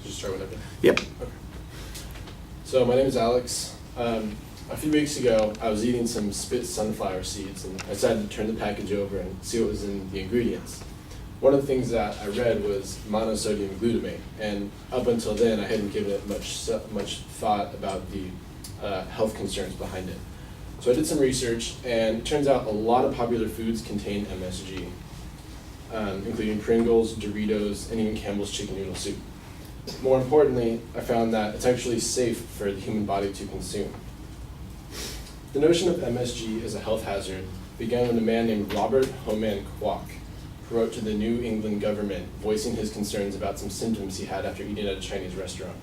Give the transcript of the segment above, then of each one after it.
just start whenever. Yep. Okay. So my name is Alex. A few weeks ago, I was eating some spit sunflower seeds, and I decided to turn the package over and see what was in the ingredients. One of the things that I read was monosodium glutamate, and up until then, I hadn't given it much thought about the health concerns behind it. So I did some research, and it turns out a lot of popular foods contain MSG, including Pringles, Doritos, and even Campbell's chicken noodle soup. More importantly, I found that it's actually safe for the human body to consume. The notion of MSG as a health hazard began when a man named Robert Homan Kwok wrote to the New England government voicing his concerns about some symptoms he had after eating at a Chinese restaurant.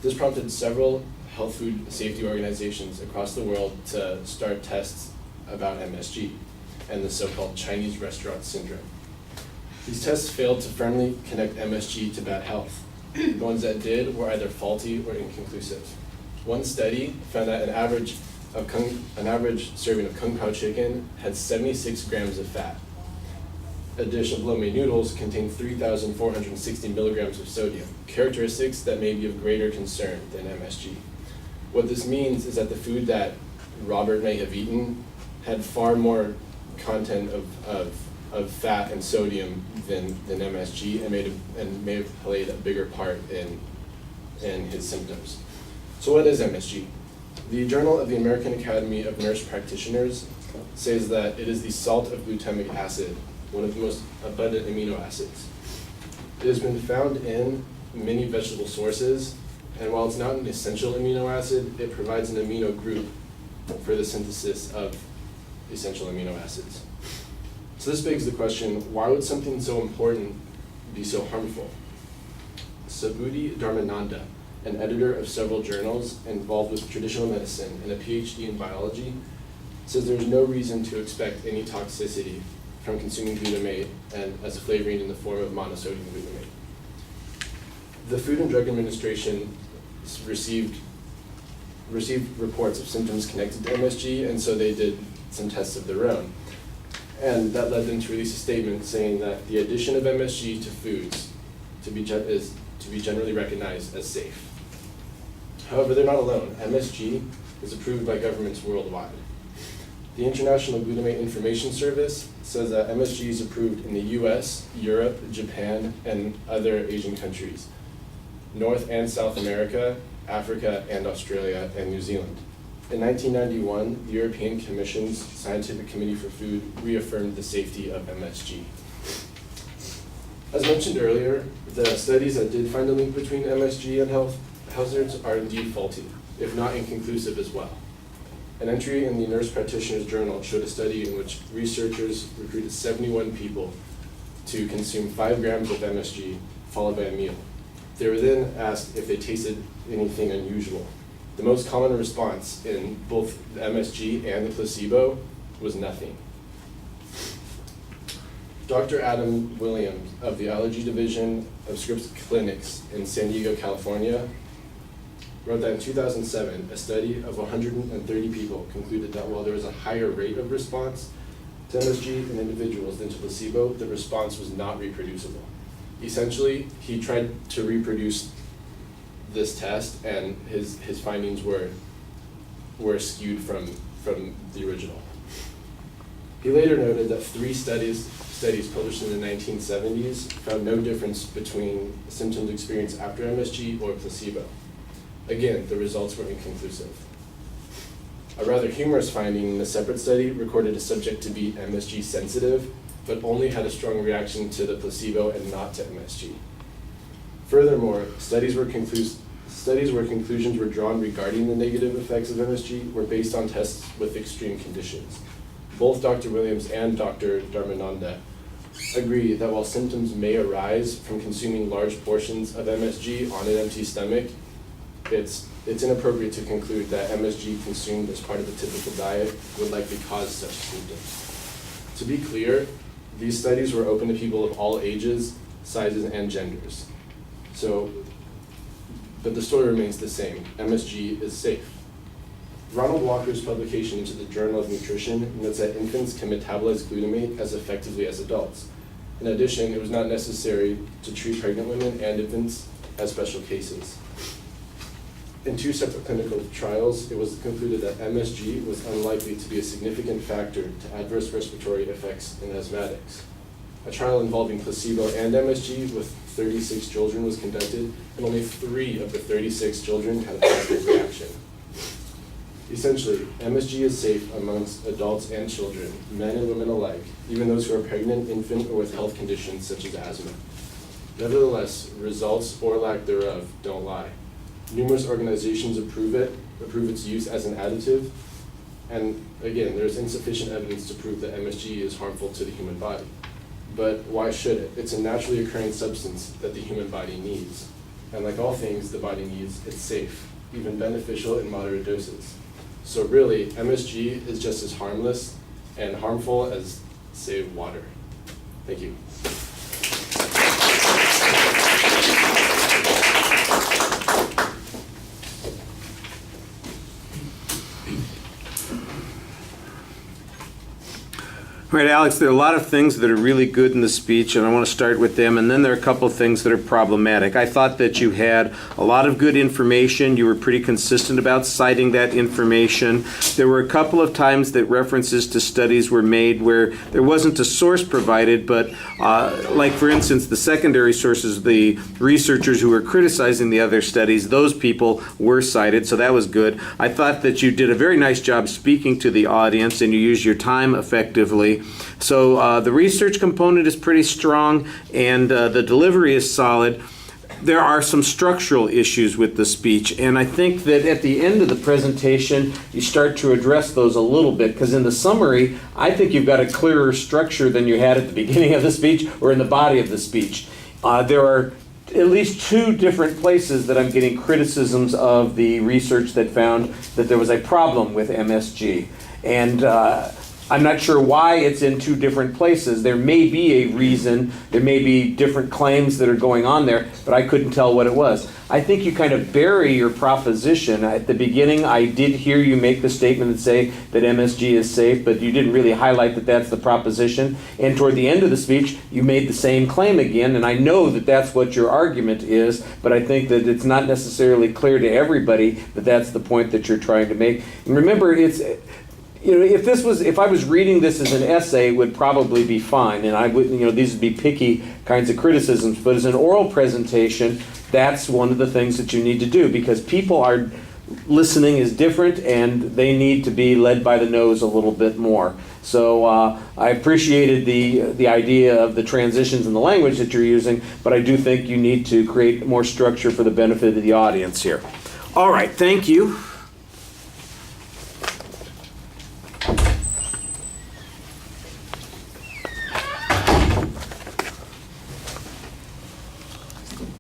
This prompted several health food safety organizations across the world to start tests about MSG and the so-called Chinese restaurant syndrome. These tests failed to firmly connect MSG to bad health. The ones that did were either faulty or inconclusive. One study found that an average serving of Kung Pao chicken had 76 grams of fat. A dish of lo mein noodles contained 3,460 milligrams of sodium, characteristics that may be of greater concern than MSG. What this means is that the food that Robert may have eaten had far more content of fat and sodium than MSG, and may have played a bigger part in his symptoms. So what is MSG? The Journal of the American Academy of Nurse Practitioners says that it is the salt of glutamic acid, one of the most abundant amino acids. It has been found in many vegetable sources, and while it's not an essential amino acid, it provides an amino group for the synthesis of essential amino acids. So this begs the question, why would something so important be so harmful? Subhuti Dharmananda, an editor of several journals involved with traditional medicine and a PhD in biology, says there's no reason to expect any toxicity from consuming glutamate and as a flavoring in the form of monosodium glutamate. The Food and Drug Administration received reports of symptoms connected to MSG, and so they did some tests of their own. And that led them to release a statement saying that the addition of MSG to foods is to be generally recognized as safe. However, they're not alone. MSG is approved by governments worldwide. The International Glutamate Information Service says that MSG is approved in the US, Europe, Japan, and other Asian countries, North and South America, Africa, and Australia, and New Zealand. In 1991, the European Commission's Scientific Committee for Food reaffirmed the safety of MSG. As mentioned earlier, the studies that did find a link between MSG and health hazards are indeed faulty, if not inconclusive as well. An entry in the Nurse Practitioner's Journal showed a study in which researchers recruited 71 people to consume 5 grams of MSG followed by a meal. They were then asked if they tasted anything unusual. The most common response in both the MSG and the placebo was nothing. Dr. Adam Williams of the Allergy Division of Scripps Clinics in San Diego, California, wrote that in 2007, a study of 130 people concluded that while there was a higher rate of response to MSG in individuals than to placebo, the response was not reproducible. Essentially, he tried to reproduce this test, and his findings were skewed from the original. He later noted that 3 studies published in the 1970s found no difference between symptoms experienced after MSG or placebo. Again, the results were inconclusive. A rather humorous finding in a separate study recorded a subject to be MSG sensitive, but only had a strong reaction to the placebo and not to MSG. Furthermore, studies where conclusions were drawn regarding the negative effects of MSG were based on tests with extreme conditions. Both Dr. Williams and Dr. Dharmananda agree that while symptoms may arise from consuming large portions of MSG on an empty stomach, it's inappropriate to conclude that MSG consumed as part of the typical diet would likely cause such symptoms. To be clear, these studies were open to people of all ages, sizes, and genders. But the story remains the same. MSG is safe. Ronald Walker's publication into the Journal of Nutrition notes that infants can metabolize glutamate as effectively as adults. In addition, it was not necessary to treat pregnant women and infants as special cases. In 2 separate clinical trials, it was concluded that MSG was unlikely to be a significant factor to adverse respiratory effects in asthmatics. A trial involving placebo and MSG with 36 children was conducted, and only 3 of the 36 children had a positive reaction. Essentially, MSG is safe amongst adults and children, men and women alike, even those who are pregnant, infant, or with health conditions such as asthma. Nevertheless, results or lack thereof don't lie. Numerous organizations approve its use as an additive, and again, there's insufficient evidence to prove that MSG is harmful to the human body. But why should it? It's a naturally occurring substance that the human body needs. And like all things the body needs, it's safe, even beneficial in moderate doses. So really, MSG is just as harmless and harmful as, say, water. Thank you. All right, Alex, there are a lot of things that are really good in the speech, and I want to start with them, and then there are a couple of things that are problematic. I thought that you had a lot of good information. You were pretty consistent about citing that information. There were a couple of times that references to studies were made where there wasn't a source provided, but like, for instance, the secondary sources, the researchers who were criticizing the other studies, those people were cited, so that was good. I thought that you did a very nice job speaking to the audience, and you used your time effectively. So the research component is pretty strong, and the delivery is solid. There are some structural issues with the speech, and I think that at the end of the presentation, you start to address those a little bit, because in the summary, I think you've got a clearer structure than you had at the beginning of the speech or in the body of the speech. There are at least 2 different places that I'm getting criticisms of the research that found that there was a problem with MSG. And I'm not sure why it's in 2 different places. There may be a reason, there may be different claims that are going on there, but I couldn't tell what it was. I think you kind of bury your proposition. At the beginning, I did hear you make the statement and say that MSG is safe, but you didn't really highlight that that's the proposition. And toward the end of the speech, you made the same claim again, and I know that that's what your argument is, but I think that it's not necessarily clear to everybody that that's the point that you're trying to make. And remember, it's... You know, if I was reading this as an essay, it would probably be fine, and I wouldn't, these would be picky kinds of criticisms. But as an oral presentation, that's one of the things that you need to do, because people are listening is different, and they need to be led by the nose a little bit more. So I appreciated the idea of the transitions in the language that you're using, but I do think you need to create more structure for the benefit of the audience here. All right, thank you.